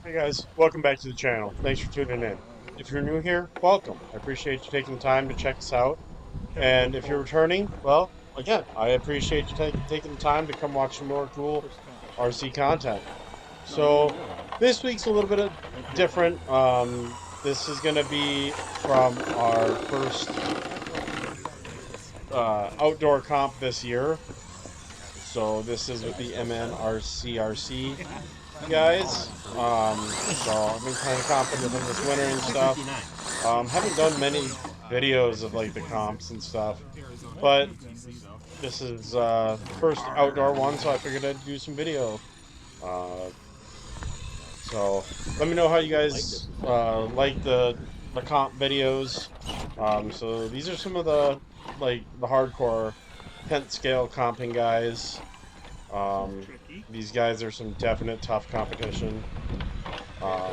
Hey guys, welcome back to the channel. Thanks for tuning in. If you're new here, welcome. I appreciate you taking the time to check us out. And if you're returning, well, again, I appreciate you taking the time to come watch some more cool RC content. So this week's a little bit of different. This is going to be from our first outdoor comp this year. So this is with the MNRCRC guys. So I've been kind of comping with them this winter and stuff. Haven't done many videos of like the comps and stuff, but this is first outdoor one, so I figured I'd do some video. Uh, so let me know how you guys like the comp videos. So these are some of the the hardcore tent scale comping guys. These guys are some definite tough competition, um,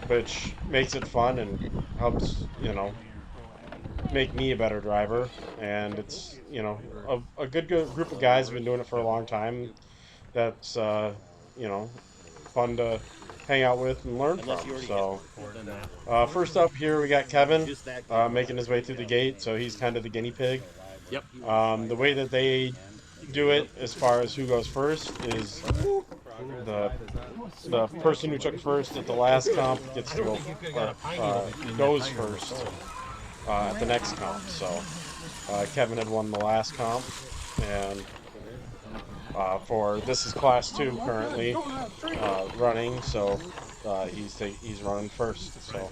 which makes it fun and helps, make me a better driver. And it's, a good group of guys have been doing it for a long time. That's, you know, fun to hang out with and learn from. So, first up here we got Kevin making his way through the gate. So he's kind of the guinea pig. Yep. The way that they do it as far as who goes first is the person who took first at the last comp gets to go goes first at the next comp. So Kevin had won the last comp, and for this is class 2 currently running, so he's running first. So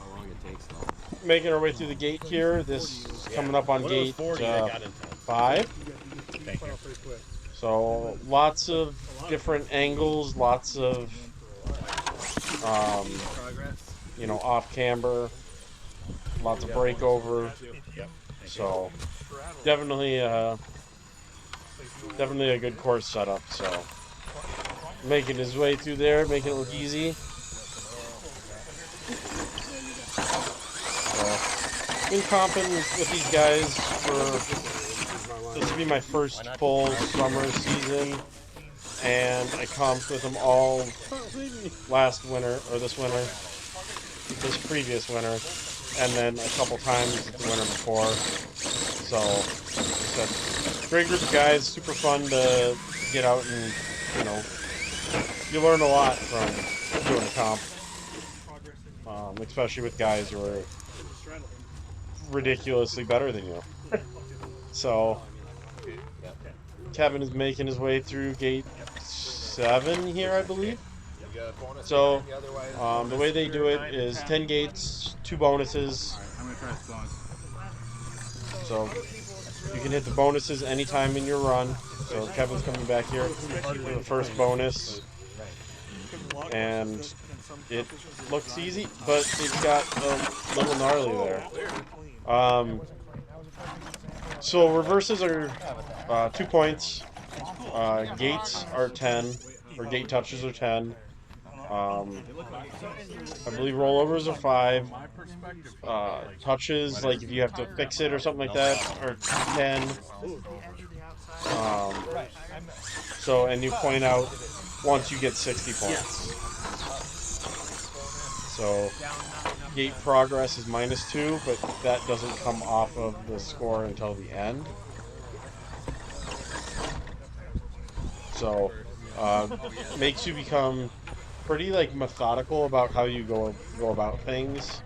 making our way through the gate here. This is coming up on gate 5. So lots of different angles, lots of off camber, lots of breakover. So definitely a good course setup. So making his way through there, making it look easy. So been comping with these guys for. This will be my first full summer season, and I comped with them all last winter, or this previous winter, and then a couple times the winter before. So, it's a great group of guys, super fun to get out and, you learn a lot from doing a comp, especially with guys who are ridiculously better than you. So, Kevin is making his way through gate 7 here, I believe. So, the way they do it is 10 gates, 2 bonuses. So, you can hit the bonuses anytime in your run. So, Kevin's coming back here for the first bonus. And it looks easy, but it's got a little gnarly there. So reverses are 2 points. Gates are 10, or gate touches are 10. I believe rollovers are 5. Touches, like if you have to fix it or something like that, are 10. So, and you point out once you get 60 points. So, gate progress is -2, but that doesn't come off of the score until the end. So, makes you become pretty methodical about how you go about things.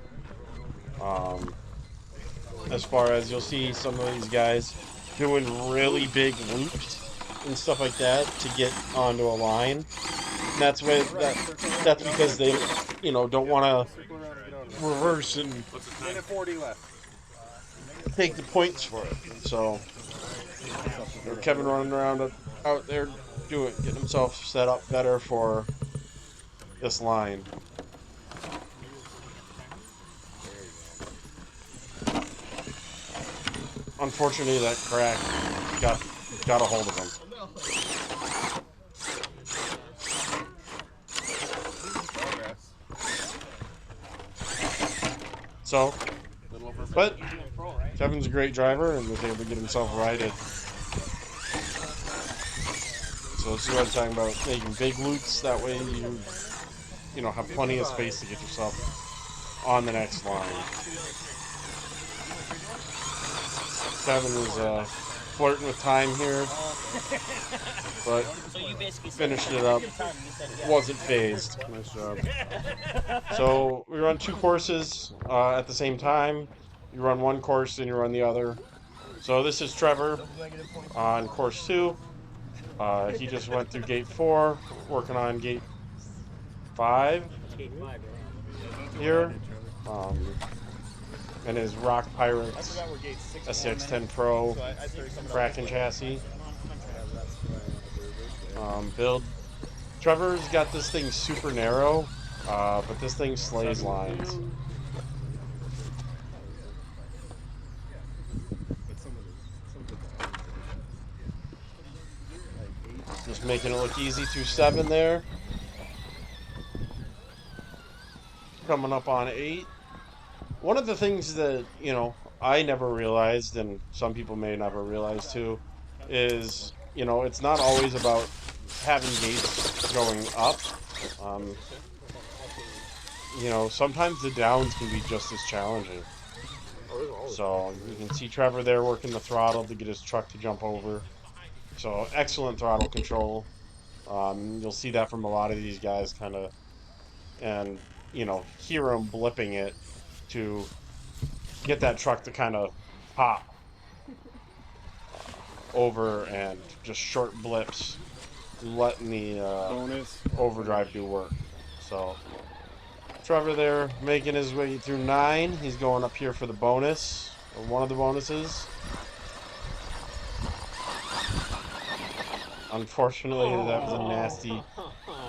As far as you'll see some of these guys doing really big loops and stuff like that to get onto a line. And that's because they don't want to reverse and take the points for it. So Kevin running around out there getting himself set up better for this line. Unfortunately, that crack got a hold of him. So, but Kevin's a great driver and was able to get himself righted. So this is what I'm talking about, making big loops. That way you you know, have plenty of space to get yourself on the next line. Kevin was flirting with time here, but finished it up. Wasn't phased. Nice job. So we run two courses at the same time. You run one course, then you run the other. So this is Trevor on course 2. He just went through gate 4, working on gate 5 here. And his Rock Pirates SCX-10 Pro Kraken chassis build. Trevor's got this thing super narrow, but this thing slays lines. Just making it look easy through 7 there. Coming up on 8. One of the things that, you know, I never realized, and some people may never realize too, is, you know, it's not always about having gates going up. You know, sometimes the downs can be just as challenging. So you can see Trevor there working the throttle to get his truck to jump over. So excellent throttle control. You'll see that from a lot of these guys kind of, and, you know, hear them blipping it to get that truck to kind of pop over and just short blips, letting the overdrive do work. So Trevor there making his way through 9. He's going up here for the bonus, or one of the bonuses. Unfortunately, that was a nasty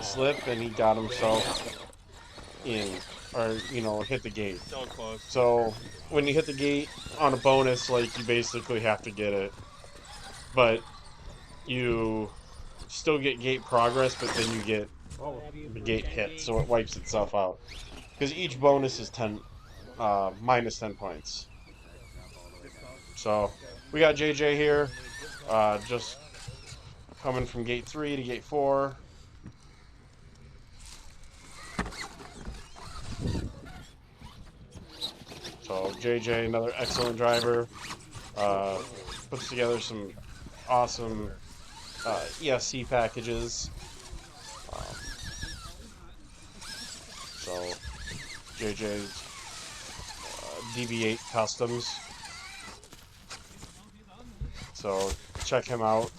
slip, and he got himself in, or, you know, hit the gate. So close. So when you hit the gate on a bonus, like, you basically have to get it, but you still get gate progress, but then you get the gate hit, so it wipes itself out. Because each bonus is 10, minus 10 points. So we got JJ here, just coming from gate 3 to gate 4. So JJ, another excellent driver, puts together some awesome ESC packages. So JJ's DB8 Customs. So check him out.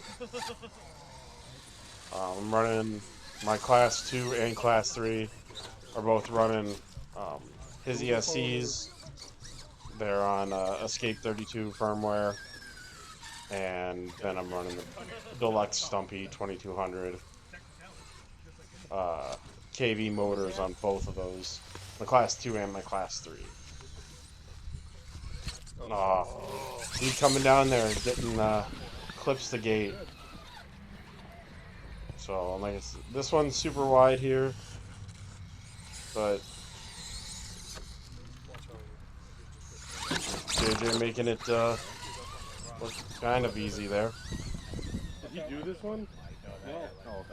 I'm running my Class 2 and Class 3 are both running his ESCs. They're on Escape 32 firmware. And then I'm running the Deluxe Stumpy 2200. KV motors on both of those. My Class 2 and my Class 3. He's coming down there getting clips the gate. So like this one's super wide here, but JJ making it look kind of easy there. Did you do this one? No. Oh,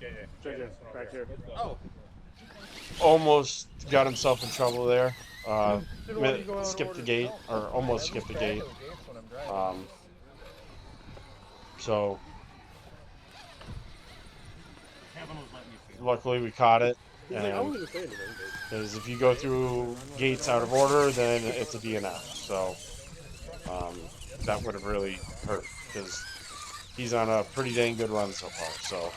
okay. JJ, back here. Oh. Almost got himself in trouble there. Skipped the gate, or almost skipped the gate. So luckily we caught it. Because if you go through gates out of order, then it's a DNF. So that would have really hurt, because he's on a pretty dang good run so far. So.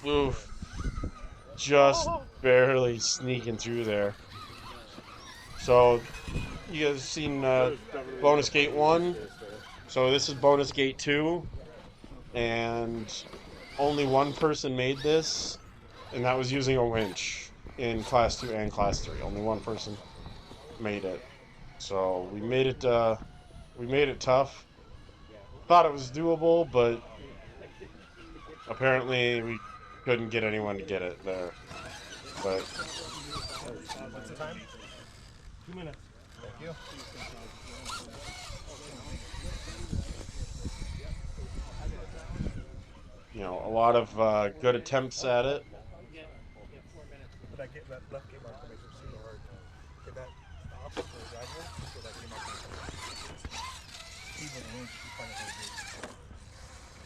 Oof. Just barely sneaking through there. So, you guys seen bonus gate 1? So this is bonus gate 2. And only one person made this, and that was using a winch in Class 2 and Class 3. Only one person made it. So we made it tough. Thought it was doable, but apparently we couldn't get anyone to get it there. But what's the time? 2 minutes. Thank you. You know, a lot of good attempts at it. But that left game marker makes it super hard. Get that stop for the driver, so that game marker.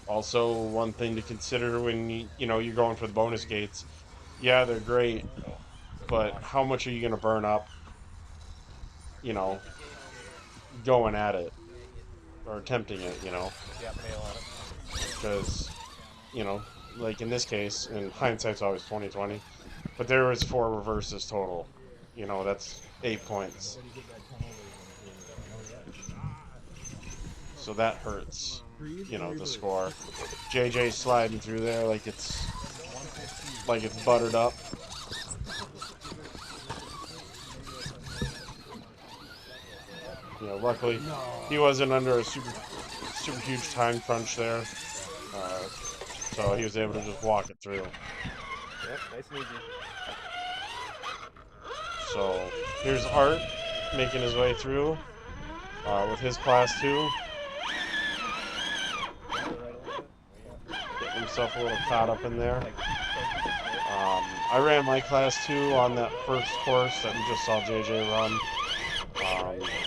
Also, one thing to consider when you know you're going for the bonus gates. Yeah, they're great, but how much are you going to burn up? You know, going at it or attempting it. You know, Yeah, bail on it. because you know, like in this case, and hindsight's always 2020. But there was 4 reverses total. You know, that's 8 points. So that hurts. You know, the score. JJ sliding through there like it's buttered up. You know, luckily he wasn't under a super huge time crunch there, so he was able to just walk it through. Yep, nice and easy. So here's Art making his way through with his class 2. Getting himself a little caught up in there. I ran my class 2 on that first course that we just saw JJ run.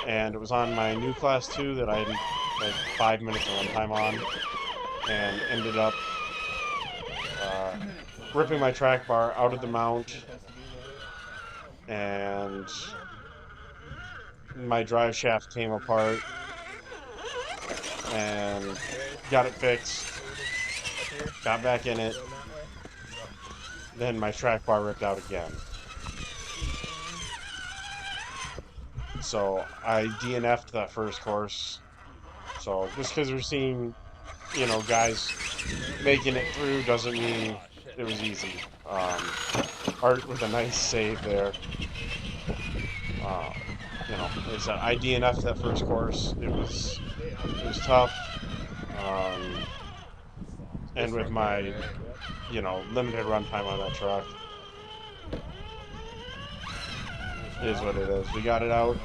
And it was on my new class 2 that I had like 5 minutes of runtime on, and ended up ripping my track bar out of the mount, and my drive shaft came apart, and got it fixed, got back in it, then my track bar ripped out again. So I DNF'd that first course. So just because we're seeing, you know, guys making it through doesn't mean it was easy. Art with a nice save there. You know, like I said, I DNF'd that first course. It was tough. And with my, you know, limited runtime on that truck, it is what it is. We got it out.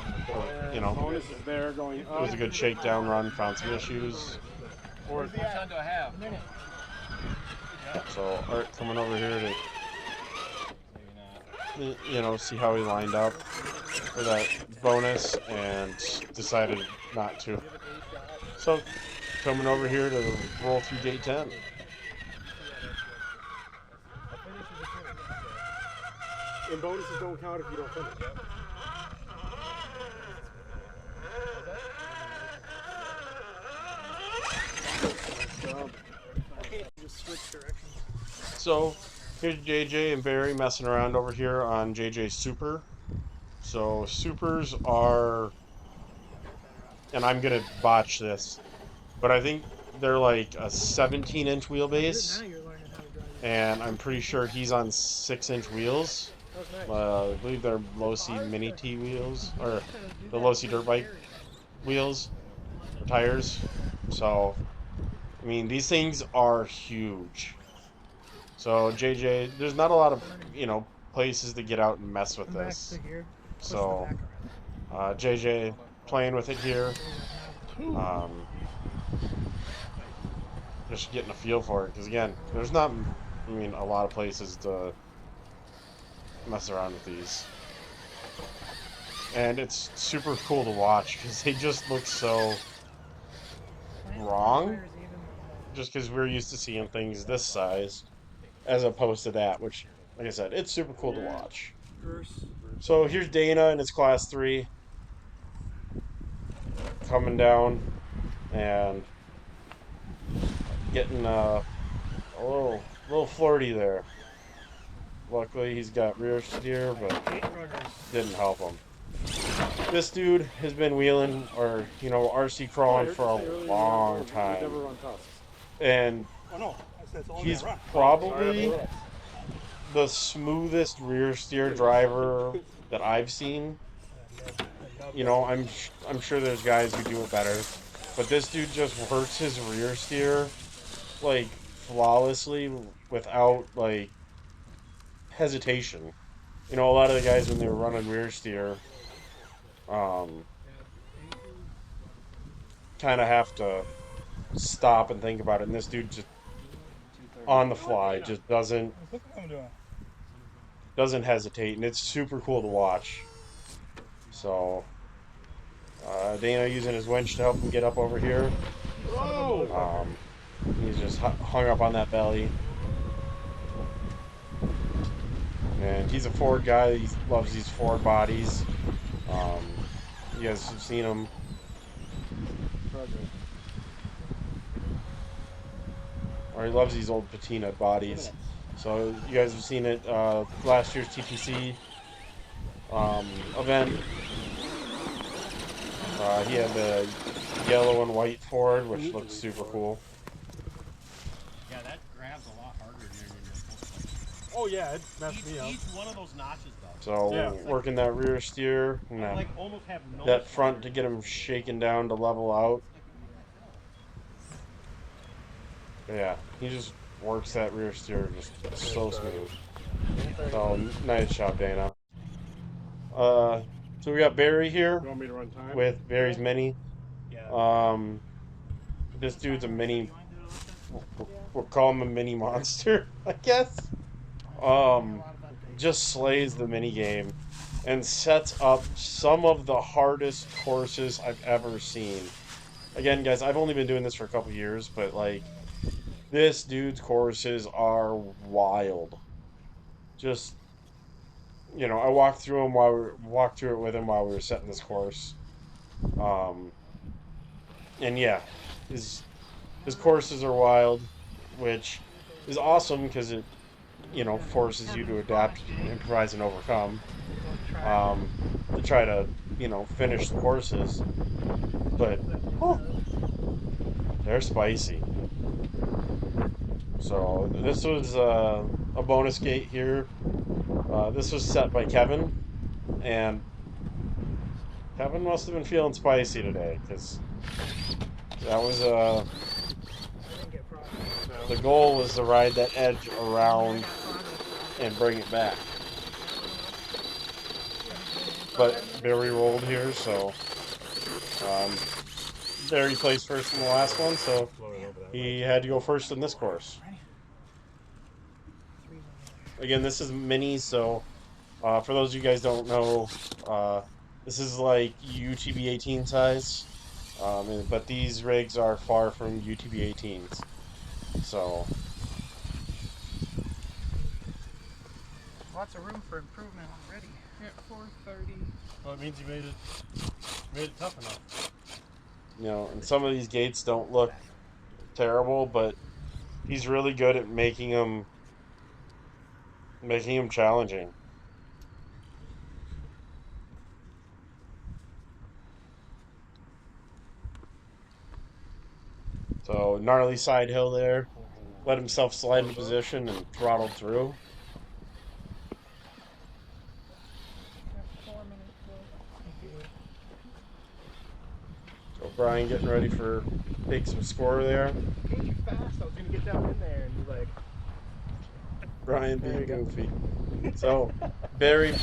You know, Bonus is there going it was a good shakedown run. Found some issues. Which time do I have? So Art coming over here to, you know, see how he lined up for that bonus, and decided not to. So coming over here to roll through gate 10. And bonuses don't count if you don't finish. Just switch directions. So here's JJ and Barry messing around over here on JJ's Super. So Supers are, and I'm gonna botch this, but I think they're like a 17-inch wheelbase, and I'm pretty sure he's on 6-inch wheels. I believe they're low-C mini T wheels, or the low-C dirt bike wheels or tires. So, I mean, these things are huge. So JJ, there's not a lot of, you know, places to get out and mess with this. So JJ playing with it here, just getting a feel for it. Because again, there's not, I mean, a lot of places to mess around with these. And it's super cool to watch because they just look so wrong. Just because we're used to seeing things this size, as opposed to that, which, like I said, it's super cool to watch. So here's Dana in his class 3 coming down and getting a little flirty there. Luckily he's got rear steer, but didn't help him. This dude has been wheeling, or you know, RC crawling for a long time, and he's probably the smoothest rear steer driver that I've seen. You know, I'm sure there's guys who do it better, but this dude just works his rear steer like flawlessly without like hesitation. You know, a lot of the guys when they were running rear steer, Kind of have to stop and think about it. And this dude just on the fly just Look what I'm doing. doesn't hesitate, and it's super cool to watch. So Dana using his winch to help him get up over here. Whoa! He's just hung up on that belly. And he's a Ford guy. He loves these Ford bodies. You guys have seen him. Or he loves these old patina bodies. So you guys have seen it last year's TTC event. He had the yellow and white Ford, which looks super cool. Yeah, that grabs a lot harder than you're supposed to. Oh yeah, it messed me up. Each one of those notches does. So Yeah. working that rear steer and Like almost have no that front to get him shaken down to level out. Yeah, he just works that rear steer just so smooth. So nice job, Dana. So we got Barry here You want me to run time? with Barry's Mini. Yeah. This dude's a mini. We'll call him a mini monster, I guess. Just slays the mini game and sets up some of the hardest courses I've ever seen. Again, guys, I've only been doing this for a couple years, but like this dude's courses are wild. Just I walked through him walked through it with him while we were setting this course. Um, and yeah, his courses are wild, which is awesome because it forces you to adapt, improvise, and overcome. To try to finish the courses, but they're spicy. So this was a bonus gate here. This was set by Kevin, and Kevin must have been feeling spicy today because that was the goal was to ride that edge around and bring it back. But Barry rolled here, so Barry placed first in the last one, so he had to go first in this course. Again, this is mini, so for those of you guys don't know, this is like UTB 18 size, but these rigs are far from UTB 18s. So lots of room for improvement already. You're at 430. Well, it means you made it tough enough. and some of these gates don't look terrible, but he's really good at making them challenging. So gnarly side hill there, let himself slide into position and throttled through. You're at 4 minutes left. So Brian getting ready for take some score there. Hey, you fast. I was gonna get down in there and be like, Brian being goofy. So Barry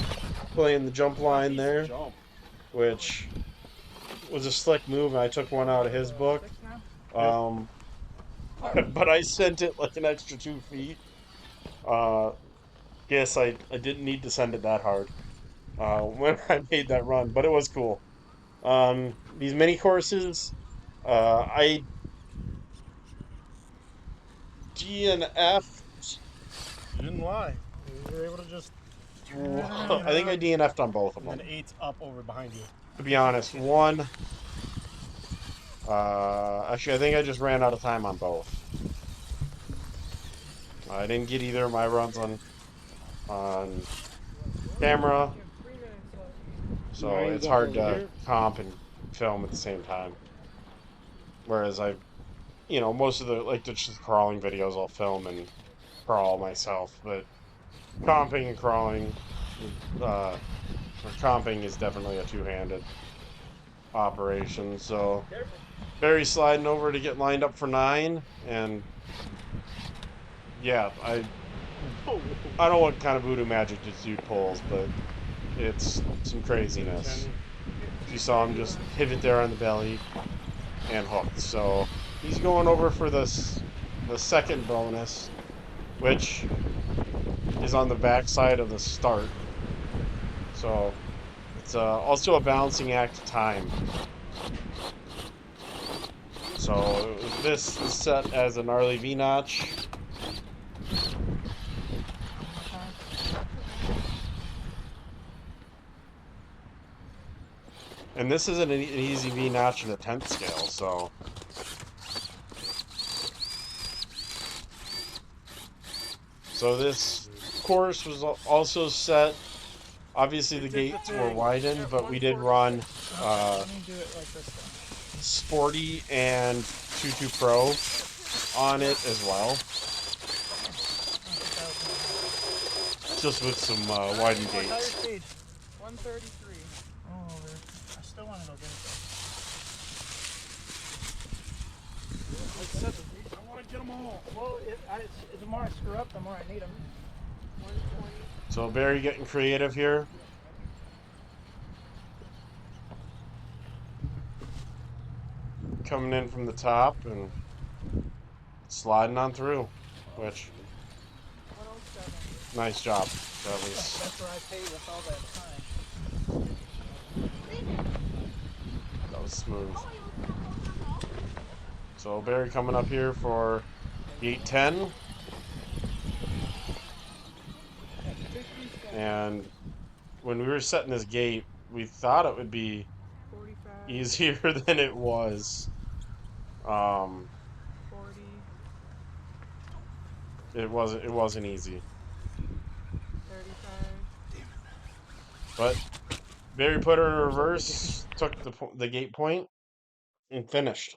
playing the jump line there, which was a slick move, and I took one out of his book. 6 now? But I sent it like an extra 2 feet. Yes, I didn't need to send it that hard when I made that run, but it was cool. These mini courses, I DNF. You didn't lie. You were able to just. I think I DNF'd on both of them. And then 8's up over behind you. To be honest, one. Actually, I think I just ran out of time on both. I didn't get either of my runs on camera, so it's hard to comp and film at the same time. Whereas most of the just crawling videos I'll film and crawl myself, but comping and crawling, or comping is definitely a two-handed operation. So Barry's sliding over to get lined up for 9, and yeah, I don't know what kind of voodoo magic this dude pulls, but it's some craziness. You saw him just pivot there on the belly and hooked. So he's going over for the second bonus, which is on the backside of the start. So it's also a balancing act of time. So this is set as a gnarly V notch. And this isn't an easy V notch in the 10th scale, so. So this course was also set. Obviously the gates were widened, but we did run Let me do it like this then. Sporty and 22 Pro on it as well, just with some widened Tire gates. speed. 133. Oh, I still want to go get it though. I want to get them all. Well, the more I screw up, the more I need them. 120. So Barry getting creative here. Coming in from the top and sliding on through, which 107. nice job. That was That's where I paid with all that time. smooth. So Barry coming up here for gate 10. And when we were setting this gate, we thought it would be 45. easier than it was. 40. It wasn't easy. 35. But Barry put her in reverse, took the gate point, and finished.